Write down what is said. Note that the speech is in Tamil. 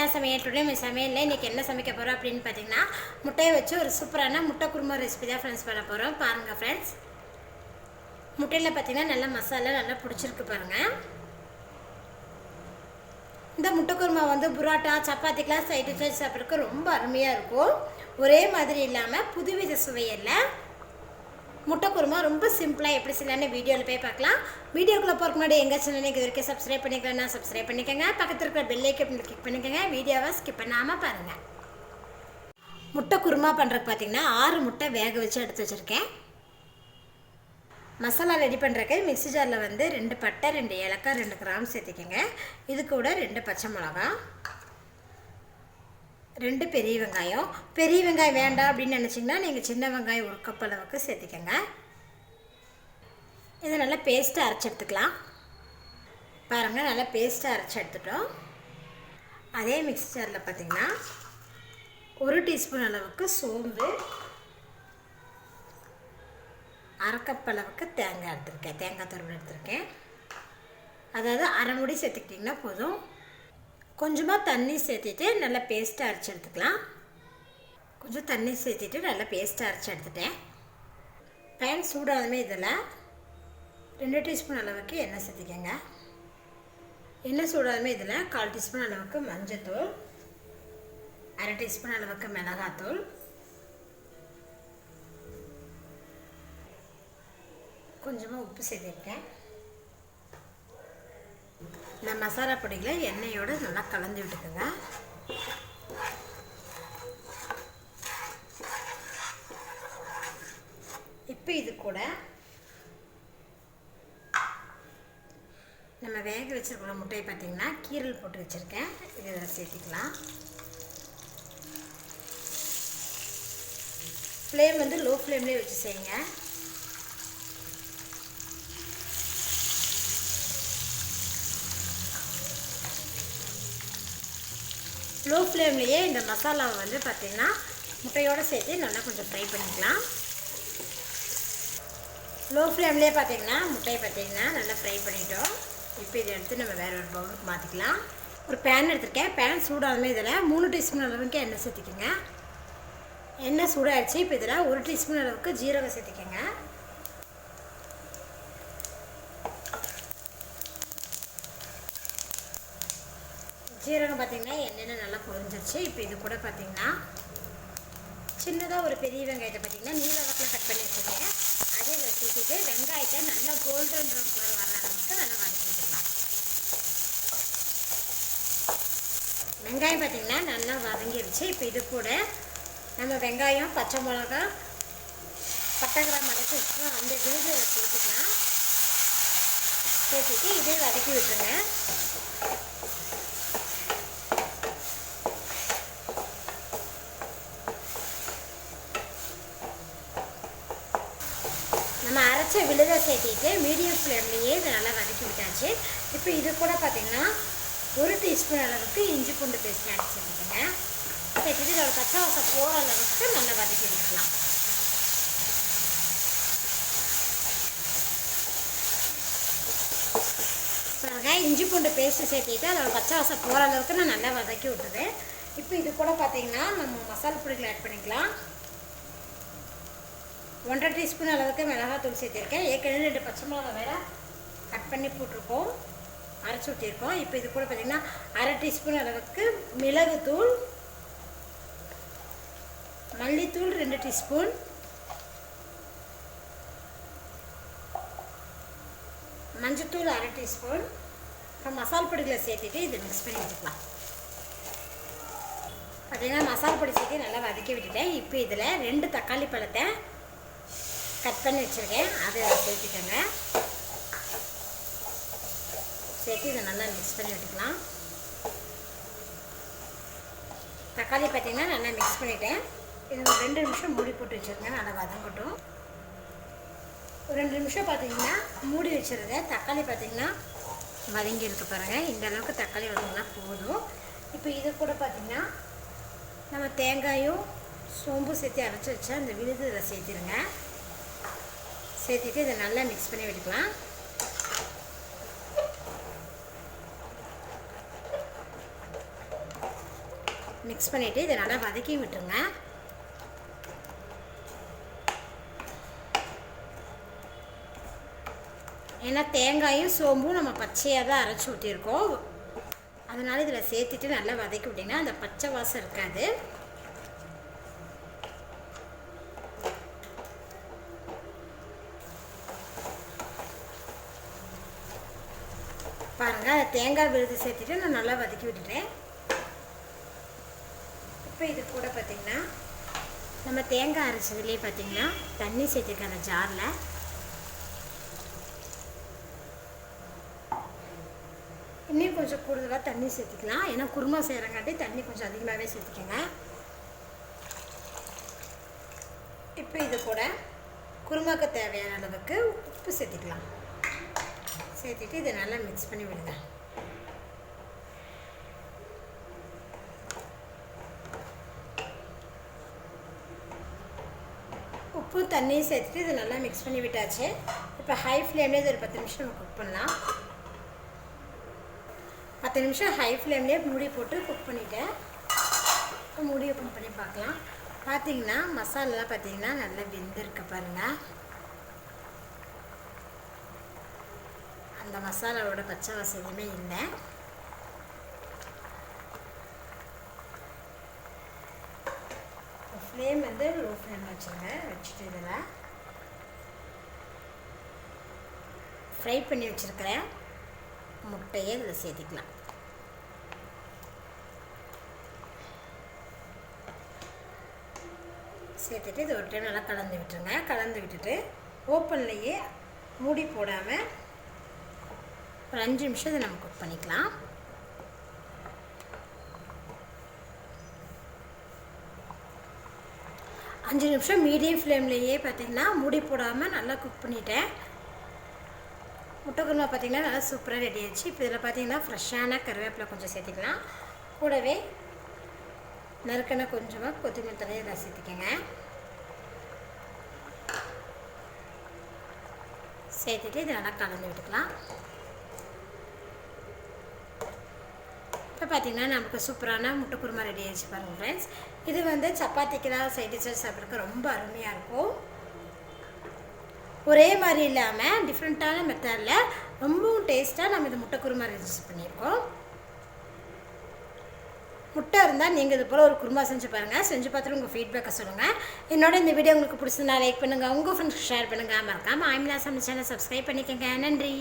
அமீனா சமையல் டுடே சமையலில் இன்றைக்கி என்ன சமைக்க போகிறோம் அப்படின்னு பார்த்தீங்கன்னா முட்டையை வச்சு ஒரு சூப்பரான முட்டை குருமா ரெசிபி தான் ஃப்ரெண்ட்ஸ் பண்ண போகிறோம். பாருங்கள் ஃப்ரெண்ட்ஸ், முட்டையில் பார்த்தீங்கன்னா நல்லா மசாலா நல்லா பிடிச்சிருக்கு பாருங்கள். இந்த முட்டை குருமா வந்து புரோட்டா சப்பாத்திக்கெலாம் சைடு வச்சு சாப்பிட்றதுக்கு ரொம்ப அருமையாக இருக்கும். ஒரே மாதிரி இல்லாமல் புதுவித சுவையில் முட்டை குருமா ரொம்ப சிம்பிளாக எப்படி செய்யலான்னு வீடியோவில் போய் பார்க்கலாம். வீடியோக்குள்ளே போகிறக்கு முன்னாடி எங்கள் சேனல் இது வரைக்கும் சப்ஸ்கிரைப் பண்ணிக்கலன்னா சப்ஸ்கிரைப் பண்ணிக்கோங்க. பக்கத்தில் இருக்கிற பெல் ஐக்கன் கிளிக் பண்ணிக்கோங்க. வீடியோவை ஸ்கிப் பண்ணாமல் பாருங்கள். முட்டை குருமா பண்ணுறதுக்கு பார்த்தீங்கன்னா 6 முட்டை வேக வச்சு எடுத்து வச்சுருக்கேன். மசாலா ரெடி பண்ணுறக்கு மிக்ஸி ஜாரில் வந்து 2 பட்டை 2 ஏலக்காய் 2 கிராம் சேர்த்துக்கோங்க. இது கூட 2 பச்சை மிளகா 2 பெரிய வெங்காயம். பெரிய வெங்காயம் வேண்டாம் அப்படின்னு நினச்சிங்கன்னா நீங்கள் சின்ன வெங்காயம் 1 கப் அளவுக்கு சேர்த்துக்கோங்க. இதை நல்லா பேஸ்ட்டாக அரைச்சி எடுத்துக்கலாம். பாருங்கள், நல்லா பேஸ்ட்டாக அரைச்சி எடுத்துட்டோம். அதே மிக்ஸி ஜாரில் பார்த்திங்கன்னா 1 டீஸ்பூன் அளவுக்கு சோம்பு, 1/2 கப் அளவுக்கு தேங்காய் எடுத்துருக்கேன். தேங்காய் துருவல் எடுத்துருக்கேன். அதாவது அரை மூடி சேர்த்துக்கிட்டிங்கன்னா போதும். கொஞ்சமாக தண்ணி சேர்த்துட்டு நல்லா பேஸ்ட்டாக அரைச்சி எடுத்துக்கலாம். கொஞ்சம் தண்ணி சேர்த்துட்டு நல்லா பேஸ்ட்டாக அரைச்சி எடுத்துட்டேன். பேன் சூடானதுமே இதில் 2 டீஸ்பூன் அளவுக்கு எண்ணெய் சேர்த்துக்கோங்க. எண்ணெய் சூடானதுமே இதில் 1/4 டீஸ்பூன் அளவுக்கு மஞ்சத்தூள், 1/2 டீஸ்பூன் அளவுக்கு மிளகாத்தூள், கொஞ்சமாக உப்பு சேர்த்துருக்கேன். இந்த மசாலா பொடிகளை எண்ணெயோடு நல்லா கலந்து விட்டுக்குங்க. இப்போ இது கூட நம்ம வேக வச்சுருக்கிற முட்டையை பார்த்திங்கன்னா கீரல் போட்டு வச்சுருக்கேன். இதில் சேர்த்திக்கலாம். ஃப்ளேம் வந்து லோ ஃப்ளேம்லேயே வச்சு செய்யுங்க. லோ ஃப்ளேம்லேயே இந்த மசாலாவை வந்து பார்த்திங்கன்னா முட்டையோடு சேர்த்து நல்லா கொஞ்சம் ஃப்ரை பண்ணிக்கலாம். லோ ஃப்ளேம்லேயே பார்த்திங்கன்னா முட்டையை பார்த்திங்கன்னா நல்லா ஃப்ரை பண்ணிட்டோம். இப்போ இதை எடுத்து நம்ம வேறு ஒரு பவுலுக்கு மாற்றிக்கலாம். ஒரு பேன் எடுத்துருக்கேன். பேன் சூடாகுமே இதில் 3 டீஸ்பூன் அளவுக்கு எண்ணெய் சேர்த்துக்கோங்க. எண்ணெய் சூடாகிடுச்சு. இப்போ இதில் 1 டீஸ்பூன் அளவுக்கு ஜீரகம் சேர்த்துக்கோங்க. ஜீரகம் பார்த்திங்கன்னா எண்ணெயில் நல்லா பொரிஞ்சிருச்சு. இப்போ இது கூட பார்த்திங்கன்னா சின்னதாக ஒரு பெரிய வெங்காயத்தை பார்த்திங்கன்னா நீல வாக்கில் கட் பண்ணி வச்சுருக்கேன். அதே வச்சுக்கிட்டு வெங்காயத்தை நல்லா கோல்டன் ப்ரௌன் கலர் வர அளவுக்கு நல்லா வதக்கி வச்சுக்கலாம். வெங்காயம் பார்த்திங்கன்னா நல்லா வதங்கிடுச்சு. இப்போ இது கூட நம்ம வெங்காயம் பச்சை மிளகா பட்டை கிராம் அரைச்சி வச்சுக்கலாம். அந்த விழுதை சேர்த்துக்கலாம். சேர்த்துட்டு இதே வதக்கி விட்டுருங்க. நம்ம அரைச்ச விழுதை சேர்த்திட்டு மீடியம் ஃப்ளேம்லேயே இதை நல்லா வதக்கி விட்டாச்சு. இப்போ இது கூட பார்த்திங்கன்னா 1 டீஸ்பூன் அளவுக்கு இஞ்சி பூண்டு பேஸ்ட் ஆட் சேர்த்துக்கோங்க. சேர்த்துட்டு இதோட பச்சை வாசம் போகிற அளவுக்கு நல்லா வதக்கி விட்டுக்கலாம். பாருங்க, இஞ்சி பூண்டு பேஸ்ட்டு சேர்த்திட்டு அதோட பச்சை வாசம் போகிற அளவுக்கு நான் நல்லா வதக்கி விட்டுருவேன். இப்போ இது கூட பார்த்திங்கன்னா நம்ம மசாலா பொடிகள் ஆட் பண்ணிக்கலாம். 1/2 டீஸ்பூன் அளவுக்கு மிளகாத்தூள் சேர்த்திருக்கேன். ஏற்கனவே 2 பச்சை மிளகா வேறு கட் பண்ணி போட்டிருக்கோம், அரைச்சி ஊற்றிருக்கோம். இப்போ இது கூட பார்த்திங்கன்னா 1/2 டீஸ்பூன் அளவுக்கு மிளகுத்தூள், மல்லித்தூள் 2 டீஸ்பூன், மஞ்சத்தூள் 1/2 டீஸ்பூன். இப்போ மசால் பொடிகளை சேர்த்துட்டு இதை மிக்ஸ் பண்ணி வச்சுக்கலாம். பார்த்திங்கன்னா மசால் பொடி சேர்த்து நல்லா வதக்கி விட்டுட்டேன். இப்போ இதில் 2 தக்காளி பழத்தை கட் பண்ணி வச்சுருக்கேன். அதை சேர்த்துக்கோங்க. சேர்த்து இதை நல்லா மிக்ஸ் பண்ணி விட்டுக்கலாம். தக்காளி பார்த்திங்கன்னா நல்லா மிக்ஸ் பண்ணிவிட்டேன். இது ஒரு 2 நிமிஷம் மூடி போட்டு வச்சுருங்க. நல்லா வதங்கட்டும். ஒரு 2 நிமிஷம் பார்த்திங்கன்னா மூடி வச்சுருங்க. தக்காளி பார்த்திங்கன்னா வதங்கி இருக்கு பாருங்கள். இந்த அளவுக்கு தக்காளி வதங்கினா போதும். இப்போ இது கூட பார்த்திங்கன்னா நம்ம தேங்காயும் சோம்பு சேர்த்து அரைச்சி வச்சா இந்த விழுது இதில் சேர்த்துருங்க. சேர்த்துட்டு இதை நல்லா மிக்ஸ் பண்ணி விட்டுக்கலாம். மிக்ஸ் பண்ணிவிட்டு இதை நல்லா வதக்கி விட்டுருங்க. ஏன்னா தேங்காயும் சோம்பும் நம்ம பச்சையாக தான் அரைச்சி ஊற்றிருக்கோம். அதனால் இதில் சேர்த்துட்டு நல்லா வதக்கி விட்டிங்கன்னா அந்த பச்சை வாசம் இருக்காது. பாருங்கள், அதை தேங்காய் விழுது சேர்த்துட்டு நான் நல்லா வதக்கி விட்டுட்டேன். இப்போ இது கூட பார்த்திங்கன்னா நம்ம தேங்காய் அரைச்சதுலேயே பார்த்திங்கன்னா தண்ணி சேர்த்துருக்கேன். அந்த ஜாரில் இன்னும் கொஞ்சம் கூடுதலாக தண்ணி சேர்த்துக்கலாம். ஏன்னா குருமா செய்கிறங்காட்டி தண்ணி கொஞ்சம் அதிகமாகவே சேர்த்துக்கோங்க. இப்போ இது கூட குருமாக்கு தேவையான அளவுக்கு உப்பு சேர்த்துக்கலாம். சேர்த்துட்டு இதை நல்லா மிக்ஸ் பண்ணி விடுங்க. உப்பு தண்ணியும் சேர்த்துட்டு இதை நல்லா மிக்ஸ் பண்ணி விட்டாச்சு. இப்போ ஹை ஃப்ளேம்லேயே இது ஒரு 10 நிமிஷம் நம்ம குக் பண்ணலாம். 10 நிமிஷம் ஹை ஃப்ளேம்லேயே மூடி போட்டு குக் பண்ணிவிட்டேன். மூடி ஓப்பன் பண்ணி பார்க்கலாம். பார்த்திங்கன்னா மசாலாலாம் பார்த்திங்கன்னா நல்லா வெந்திருக்கு பாருங்கள். அந்த மசாலாவோட பச்சை வாசம் எதுவுமே இல்லை. ஃப்ளேம் வந்து லோ ஃப்ளேம் வச்சுருங்க. வச்சுட்டு இதில் ஃப்ரை பண்ணி வச்சுருக்கிறேன் முட்டையை இதில் சேர்த்திக்கலாம். சேர்த்துட்டு இது ஒரு டைம் நல்லா கலந்து விட்டுருங்க. கலந்து விட்டுட்டு ஓப்பன்லேயே மூடி போடாமல் ஒரு 5 நிமிஷம் இதை நம்ம குக் பண்ணிக்கலாம். அஞ்சு நிமிஷம் மீடியம் ஃப்ளேம்லேயே பார்த்திங்கன்னா மூடி போடாமல் நல்லா குக் பண்ணிட்டேன். முட்டை குருமா பார்த்திங்கன்னா நல்லா சூப்பராக ரெடி ஆயிடுச்சு. இப்போ இதில் பார்த்திங்கன்னா ஃப்ரெஷ்ஷான கருவேப்பிலை கொஞ்சம் சேர்த்துக்கலாம். கூடவே நறுக்கின கொஞ்சமாக கொத்தமல்லி தழையை இதில் சேர்த்துக்கோங்க. சேர்த்துட்டு இதை நல்லா கலந்து விட்டுக்கலாம். இப்போ பார்த்திங்கன்னா நமக்கு சூப்பரான முட்டை குருமா ரெடி ஆகிடுச்சு பாருங்கள் ஃப்ரெண்ட்ஸ். இது வந்து சப்பாத்திக்கெல்லாம் சைட் டிஷ்ஷஸ் சாப்பிட்றதுக்கு ரொம்ப அருமையாக இருக்கும். ஒரே மாதிரி இல்லாமல் டிஃப்ரெண்ட்டான மெத்தடில் ரொம்பவும் டேஸ்ட்டாக நம்ம இந்த முட்டை குருமா ரெஜிஸ்டர் பண்ணியிருக்கோம். முட்டை இருந்தால் நீங்கள் இது போல் ஒரு குருமா செஞ்சு பாருங்கள். செஞ்சு பார்த்துட்டு உங்கள் ஃபீட்பேக்கை சொல்லுங்கள். என்னோட இந்த வீடியோ உங்களுக்கு பிடிச்சிருந்தா லைக் பண்ணுங்கள், உங்கள் ஃப்ரெண்ட்ஸ்க்கு ஷேர் பண்ணுங்கள். மறக்காமல் ஆமினா சமையல் சேனல் சப்ஸ்கிரைப் பண்ணிக்கோங்க. நன்றி.